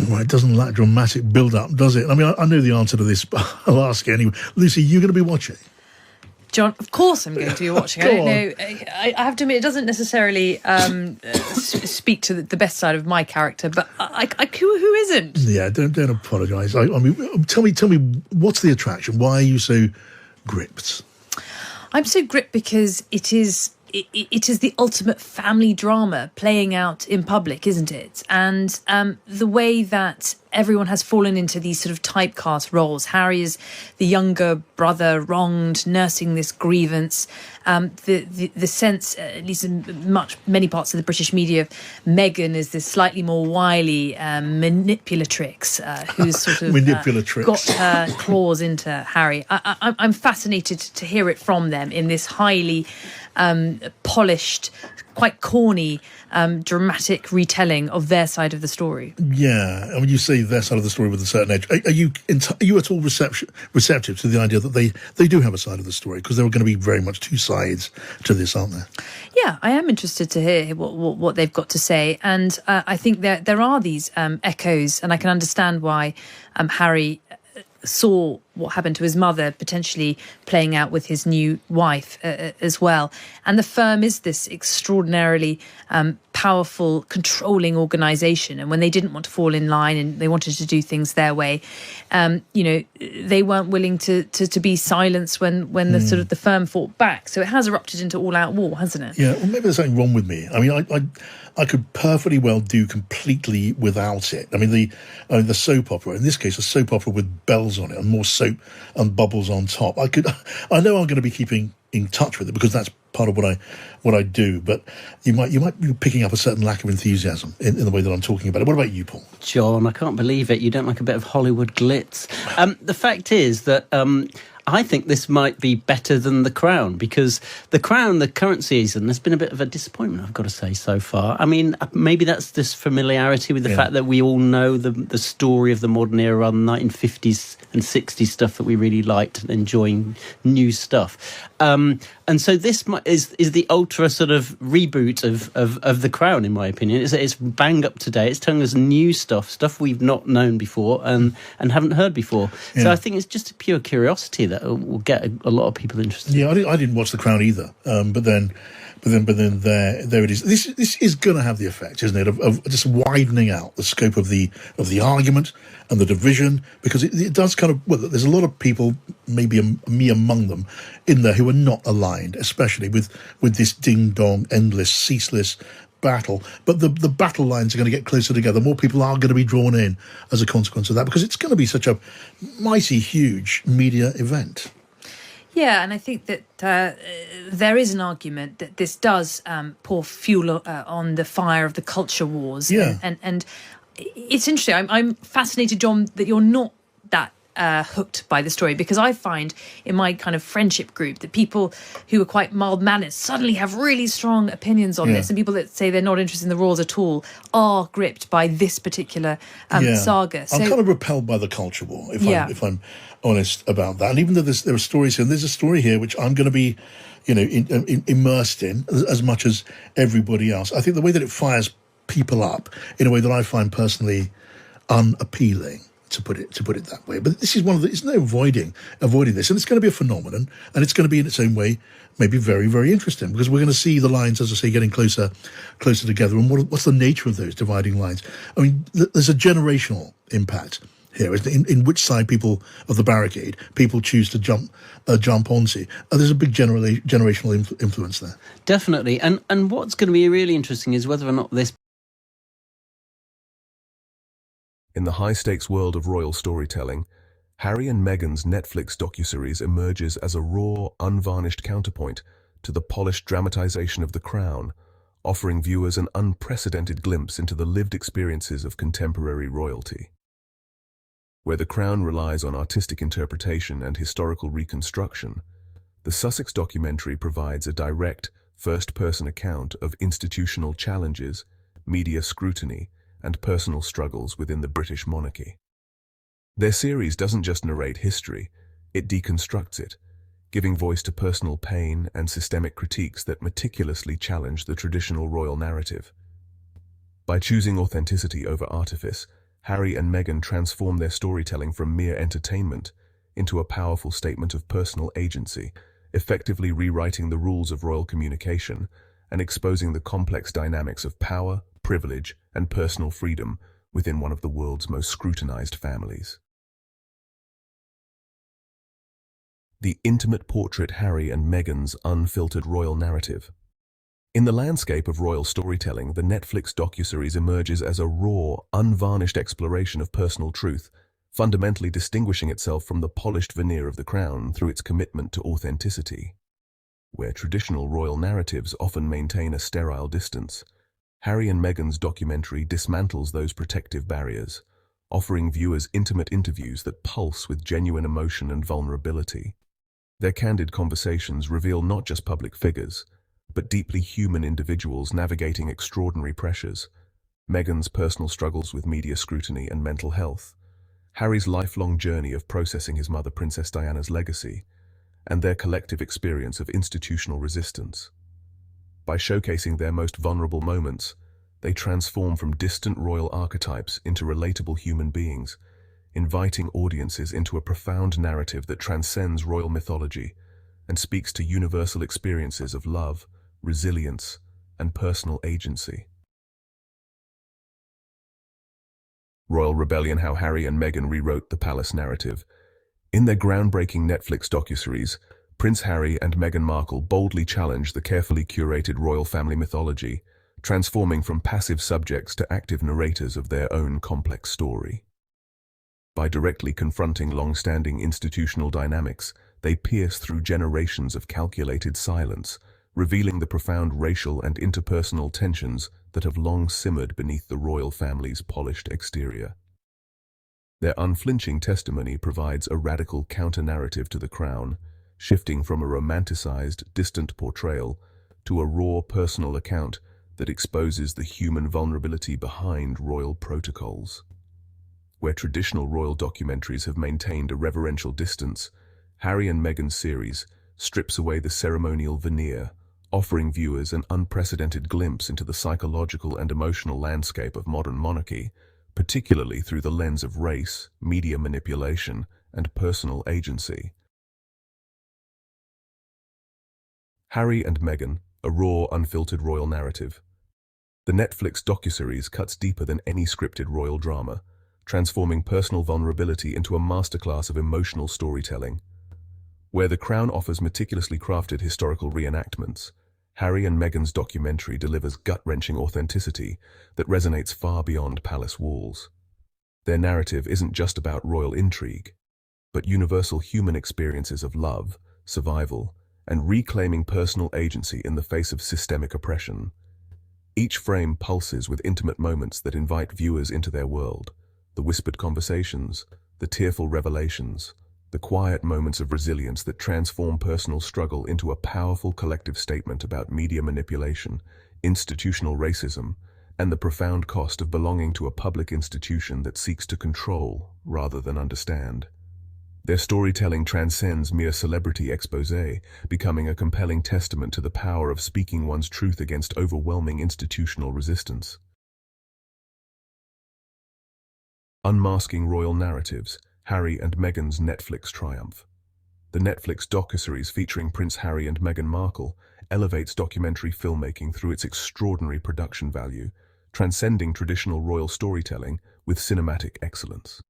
Well, it doesn't lack dramatic build-up, does it? I mean, I know the answer to this, but I'll ask you anyway. Lucy, you're going to be watching? John, of course I'm going to be watching. I don't know. I have to admit, it doesn't necessarily speak to the best side of my character, but who isn't? Yeah, don't apologise. I mean, tell me, what's the attraction? Why are you so gripped? I'm so gripped because it is the ultimate family drama playing out in public, isn't it? And the way that everyone has fallen into these sort of typecast roles. Harry is the younger brother, wronged, nursing this grievance. The sense, at least in many parts of the British media, of Meghan is this slightly more wily manipulatrix who's sort of got her claws into Harry. I'm fascinated to hear it from them in this highly polished, quite corny, dramatic retelling of their side of the story. Yeah, and when you say their side of the story with a certain edge, are you at all receptive to the idea that they do have a side of the story? Because there are going to be very much two sides to this, aren't there? Yeah, I am interested to hear what they've got to say, and I think there are these echoes, and I can understand why Harry saw what happened to his mother potentially playing out with his new wife as well. And the firm is this extraordinarily powerful, controlling organisation. And when they didn't want to fall in line and they wanted to do things their way, they weren't willing to be silenced when the sort of the firm fought back. So it has erupted into all-out war, hasn't it? Yeah, well, maybe there's something wrong with me. I mean, I could perfectly well do completely without it. I mean, the soap opera, in this case, a soap opera with bells on it and more soap and bubbles on top. I know I'm going to be keeping in touch with it because that's part of what I do. But you might be picking up a certain lack of enthusiasm in the way that I'm talking about it. What about you, Paul? John, I can't believe it. You don't like a bit of Hollywood glitz. The fact is that I think this might be better than The Crown, because The Crown, the current season, has been a bit of a disappointment, I've got to say, so far. I mean, maybe that's this familiarity with the fact that we all know the story of the modern era, rather than 1950s and 60s stuff that we really liked, enjoying new stuff. And so this is the ultra sort of reboot of The Crown, in my opinion. It's bang up to date. It's telling us new stuff we've not known before and haven't heard before. Yeah. So I think it's just a pure curiosity that will get a lot of people interested. Yeah, I didn't watch The Crown either, but then there it is. This is going to have the effect, isn't it, of just widening out the scope of the argument and the division, because it does kind of, well, there's a lot of people, maybe me among them, in there who are not aligned, especially with this ding-dong, endless, ceaseless battle. But the battle lines are going to get closer together. More people are going to be drawn in as a consequence of that, because it's going to be such a mighty, huge media event. Yeah, and I think that there is an argument that this does pour fuel on the fire of the culture wars. Yeah. And it's interesting. I'm fascinated, John, that you're not that hooked by the story, because I find in my kind of friendship group that people who are quite mild-mannered suddenly have really strong opinions on this, and people that say they're not interested in the royals at all are gripped by this particular saga. So, I'm kind of repelled by the culture war, if I'm honest about that. And even though there are stories here, and there's a story here which I'm going to be, immersed in as much as everybody else. I think the way that it fires people up in a way that I find personally unappealing, to put it that way. But this is it's no avoiding this, and it's going to be a phenomenon, and it's going to be in its own way maybe very, very interesting, because we're going to see the lines, as I say, getting closer together. And what's the nature of those dividing lines? I mean, there's a generational impact here, in which side people of the barricade people choose to jump onto. There's a big generational influence there. Definitely, and what's going to be really interesting is whether or not this. In the high-stakes world of royal storytelling, Harry and Meghan's Netflix docuseries emerges as a raw, unvarnished counterpoint to the polished dramatization of The Crown, offering viewers an unprecedented glimpse into the lived experiences of contemporary royalty. Where The Crown relies on artistic interpretation and historical reconstruction, the Sussex documentary provides a direct, first-person account of institutional challenges, media scrutiny, and personal struggles within the British monarchy. Their series doesn't just narrate history, it deconstructs it, giving voice to personal pain and systemic critiques that meticulously challenge the traditional royal narrative. By choosing authenticity over artifice, Harry and Meghan transform their storytelling from mere entertainment into a powerful statement of personal agency, effectively rewriting the rules of royal communication and exposing the complex dynamics of power, privilege, and personal freedom within one of the world's most scrutinized families. The intimate portrait Harry and Meghan's unfiltered royal narrative. In the landscape of royal storytelling, the Netflix docuseries emerges as a raw, unvarnished exploration of personal truth, fundamentally distinguishing itself from the polished veneer of The Crown through its commitment to authenticity. Where traditional royal narratives often maintain a sterile distance, Harry and Meghan's documentary dismantles those protective barriers, offering viewers intimate interviews that pulse with genuine emotion and vulnerability. Their candid conversations reveal not just public figures, but deeply human individuals navigating extraordinary pressures. Meghan's personal struggles with media scrutiny and mental health, Harry's lifelong journey of processing his mother Princess Diana's legacy, and their collective experience of institutional resistance. By showcasing their most vulnerable moments, they transform from distant royal archetypes into relatable human beings, inviting audiences into a profound narrative that transcends royal mythology and speaks to universal experiences of love, resilience, and personal agency. Royal Rebellion: How Harry and Meghan Rewrote the Palace Narrative. In their groundbreaking Netflix docuseries, Prince Harry and Meghan Markle boldly challenge the carefully curated royal family mythology, transforming from passive subjects to active narrators of their own complex story. By directly confronting long-standing institutional dynamics, they pierce through generations of calculated silence, revealing the profound racial and interpersonal tensions that have long simmered beneath the royal family's polished exterior. Their unflinching testimony provides a radical counter-narrative to The Crown, shifting from a romanticized, distant portrayal to a raw, personal account that exposes the human vulnerability behind royal protocols. Where traditional royal documentaries have maintained a reverential distance, Harry and Meghan's series strips away the ceremonial veneer, offering viewers an unprecedented glimpse into the psychological and emotional landscape of modern monarchy, particularly through the lens of race, media manipulation, and personal agency. Harry and Meghan, a raw, unfiltered royal narrative. The Netflix docuseries cuts deeper than any scripted royal drama, transforming personal vulnerability into a masterclass of emotional storytelling. Where The Crown offers meticulously crafted historical reenactments, Harry and Meghan's documentary delivers gut-wrenching authenticity that resonates far beyond palace walls. Their narrative isn't just about royal intrigue, but universal human experiences of love, survival, and reclaiming personal agency in the face of systemic oppression. Each frame pulses with intimate moments that invite viewers into their world, the whispered conversations, the tearful revelations, the quiet moments of resilience that transform personal struggle into a powerful collective statement about media manipulation, institutional racism, and the profound cost of belonging to a public institution that seeks to control rather than understand. Their storytelling transcends mere celebrity exposé, becoming a compelling testament to the power of speaking one's truth against overwhelming institutional resistance. Unmasking royal narratives: Harry and Meghan's Netflix triumph. The Netflix docuseries featuring Prince Harry and Meghan Markle elevates documentary filmmaking through its extraordinary production value, transcending traditional royal storytelling with cinematic excellence.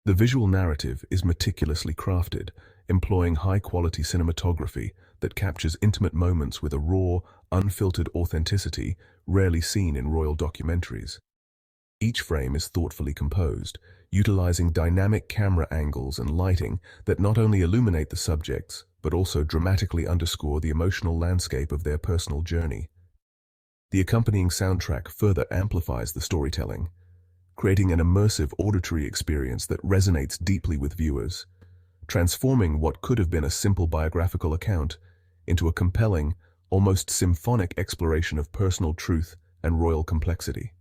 The visual narrative is meticulously crafted, employing high-quality cinematography that captures intimate moments with a raw, unfiltered authenticity rarely seen in royal documentaries. Each frame is thoughtfully composed, utilizing dynamic camera angles and lighting that not only illuminate the subjects, but also dramatically underscore the emotional landscape of their personal journey. The accompanying soundtrack further amplifies the storytelling, creating an immersive auditory experience that resonates deeply with viewers, transforming what could have been a simple biographical account into a compelling, almost symphonic exploration of personal truth and royal complexity.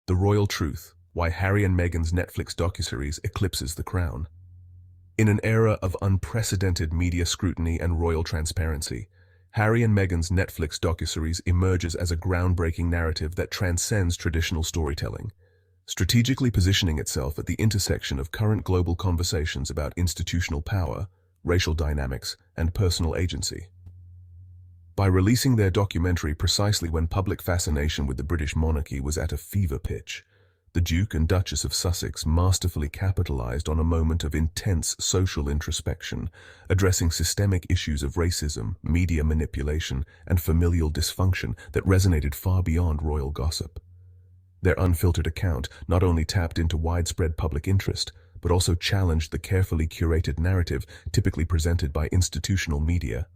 The Royal Truth: Why Harry and Meghan's Netflix docuseries eclipses The Crown. In an era of unprecedented media scrutiny and royal transparency, Harry and Meghan's Netflix docuseries emerges as a groundbreaking narrative that transcends traditional storytelling, strategically positioning itself at the intersection of current global conversations about institutional power, racial dynamics, and personal agency. By releasing their documentary precisely when public fascination with the British monarchy was at a fever pitch, the Duke and Duchess of Sussex masterfully capitalized on a moment of intense social introspection, addressing systemic issues of racism, media manipulation, and familial dysfunction that resonated far beyond royal gossip. Their unfiltered account not only tapped into widespread public interest, but also challenged the carefully curated narrative typically presented by institutional media,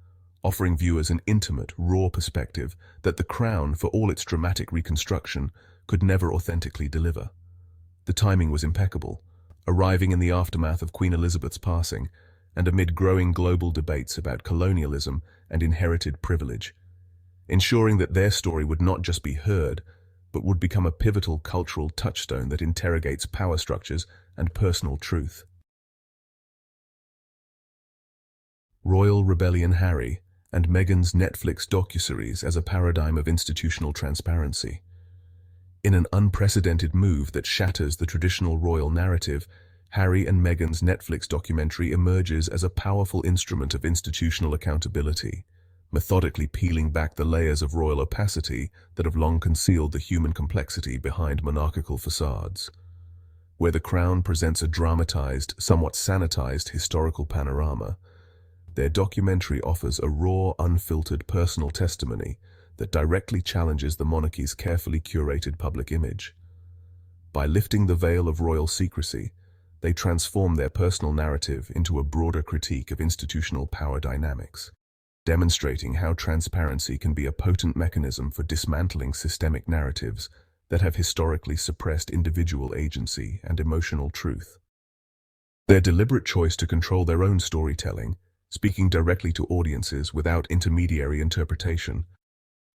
offering viewers an intimate, raw perspective that The Crown, for all its dramatic reconstruction, could never authentically deliver. The timing was impeccable, arriving in the aftermath of Queen Elizabeth's passing, and amid growing global debates about colonialism and inherited privilege, ensuring that their story would not just be heard, but would become a pivotal cultural touchstone that interrogates power structures and personal truth. Royal Rebellion: Harry and Meghan's Netflix docuseries as a paradigm of institutional transparency. In an unprecedented move that shatters the traditional royal narrative, Harry and Meghan's Netflix documentary emerges as a powerful instrument of institutional accountability, methodically peeling back the layers of royal opacity that have long concealed the human complexity behind monarchical facades. Where The Crown presents a dramatized, somewhat sanitized historical panorama, their documentary offers a raw, unfiltered personal testimony that directly challenges the monarchy's carefully curated public image. By lifting the veil of royal secrecy, they transform their personal narrative into a broader critique of institutional power dynamics, demonstrating how transparency can be a potent mechanism for dismantling systemic narratives that have historically suppressed individual agency and emotional truth. Their deliberate choice to control their own storytelling, speaking directly to audiences without intermediary interpretation,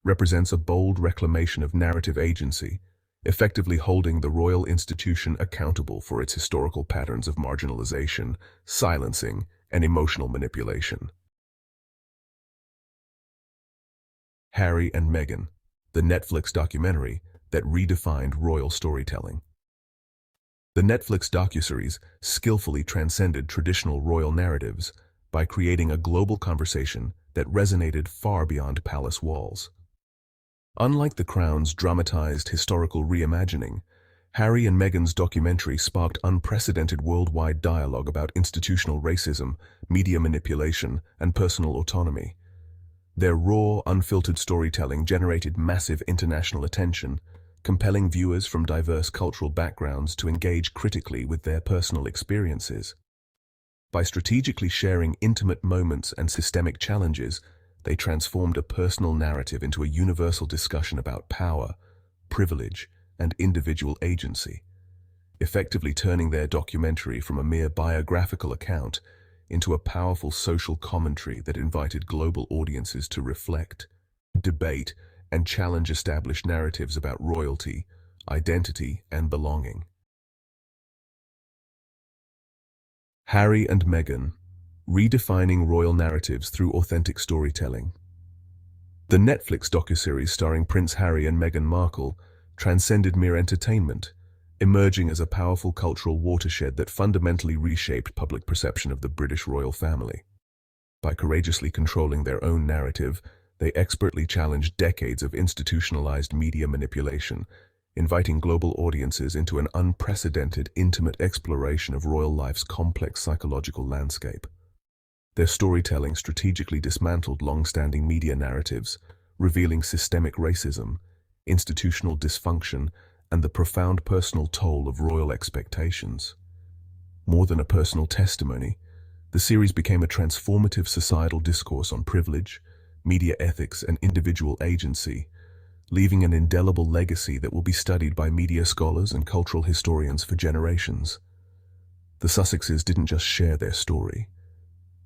represents a bold reclamation of narrative agency, effectively holding the royal institution accountable for its historical patterns of marginalization, silencing, and emotional manipulation. Harry and Meghan, the Netflix documentary that redefined royal storytelling. The Netflix docuseries skillfully transcended traditional royal narratives by creating a global conversation that resonated far beyond palace walls. Unlike The Crown's dramatized historical reimagining, Harry and Meghan's documentary sparked unprecedented worldwide dialogue about institutional racism, media manipulation, and personal autonomy. Their raw, unfiltered storytelling generated massive international attention, compelling viewers from diverse cultural backgrounds to engage critically with their personal experiences. By strategically sharing intimate moments and systemic challenges, they transformed a personal narrative into a universal discussion about power, privilege, and individual agency, effectively turning their documentary from a mere biographical account into a powerful social commentary that invited global audiences to reflect, debate, and challenge established narratives about royalty, identity, and belonging. Harry and Meghan, redefining royal narratives through authentic storytelling. The Netflix docuseries starring Prince Harry and Meghan Markle transcended mere entertainment, emerging as a powerful cultural watershed that fundamentally reshaped public perception of the British royal family. By courageously controlling their own narrative, they expertly challenged decades of institutionalized media manipulation, inviting global audiences into an unprecedented, intimate exploration of royal life's complex psychological landscape. Their storytelling strategically dismantled long-standing media narratives, revealing systemic racism, institutional dysfunction, and the profound personal toll of royal expectations. More than a personal testimony, the series became a transformative societal discourse on privilege, media ethics, and individual agency, leaving an indelible legacy that will be studied by media scholars and cultural historians for generations. The Sussexes didn't just share their story.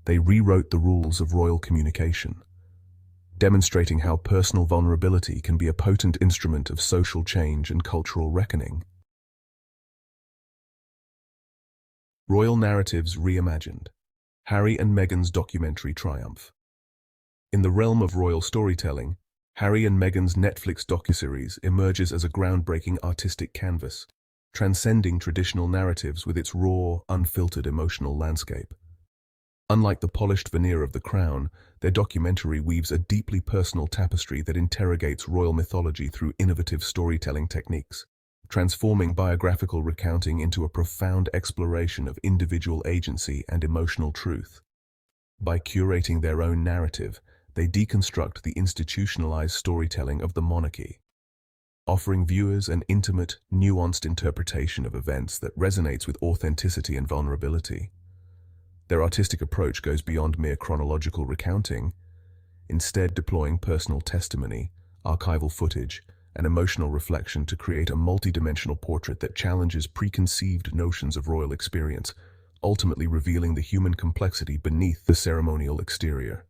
They rewrote the rules of royal communication, demonstrating how personal vulnerability can be a potent instrument of social change and cultural reckoning. Royal narratives reimagined. Harry and Meghan's documentary triumph. In the realm of royal storytelling, Harry and Meghan's Netflix docuseries emerges as a groundbreaking artistic canvas, transcending traditional narratives with its raw, unfiltered emotional landscape. Unlike the polished veneer of The Crown, their documentary weaves a deeply personal tapestry that interrogates royal mythology through innovative storytelling techniques, transforming biographical recounting into a profound exploration of individual agency and emotional truth. By curating their own narrative, they deconstruct the institutionalized storytelling of the monarchy, offering viewers an intimate, nuanced interpretation of events that resonates with authenticity and vulnerability. Their artistic approach goes beyond mere chronological recounting, instead deploying personal testimony, archival footage, and emotional reflection to create a multidimensional portrait that challenges preconceived notions of royal experience, ultimately revealing the human complexity beneath the ceremonial exterior.